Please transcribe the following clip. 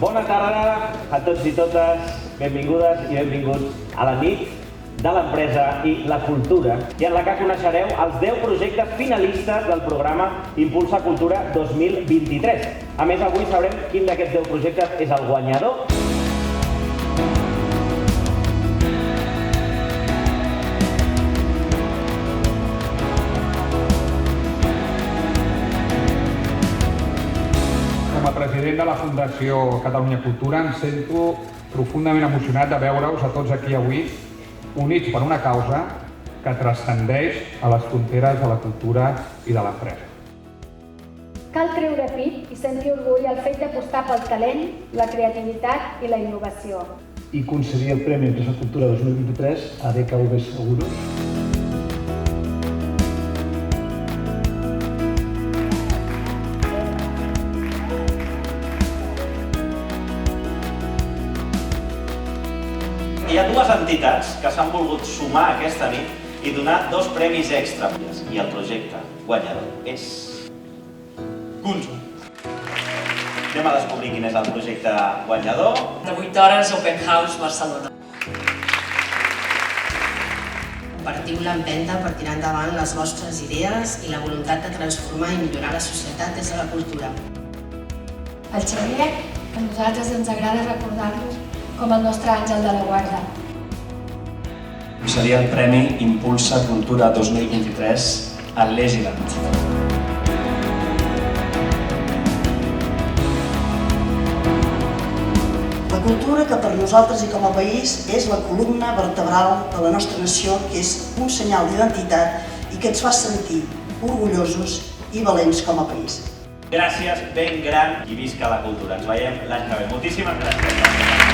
Bona tarda a tots i totes, benvingudes i benvinguts a la nit de l'empresa i la cultura, i en la que coneixereu els 10 projectes finalistes del programa Impulsa Cultura 2023. A més, avui sabrem quin d'aquests 10 projectes és el guanyador. Com a president de la Fundació Catalunya Cultura em sento profundament emocionat de veure-us a tots aquí avui units per una causa que transcendeix a les fronteres de la cultura i de l'empresa. Cal treure pit i sentir orgull al fet d'apostar pel talent, la creativitat i la innovació. I concedir el Premi Empresa Cultura 2023 a DKV Seguros. Hi ha dues entitats que s'han volgut sumar aquesta nit i donar 2 premis extra. I el projecte guanyador és Kunzu. Anem a descobrir quin és el projecte guanyador. De 8 hores, Open House, Barcelona. Compartiu l'empenta per tirar endavant les vostres idees i la voluntat de transformar i millorar la societat des de la cultura. El Xavier, a nosaltres ens agrada recordar-lo com el nostre àngel de la guarda. Seria el Premi Impulsa Cultura 2023 a l'Egiland. La cultura que per nosaltres i com a país és la columna vertebral de la nostra nació, que és un senyal d'identitat i que ens fa sentir orgullosos i valents com a país. Gràcies, ben gran, i visca la cultura. Ens veiem l'any que ve. Moltíssimes gràcies.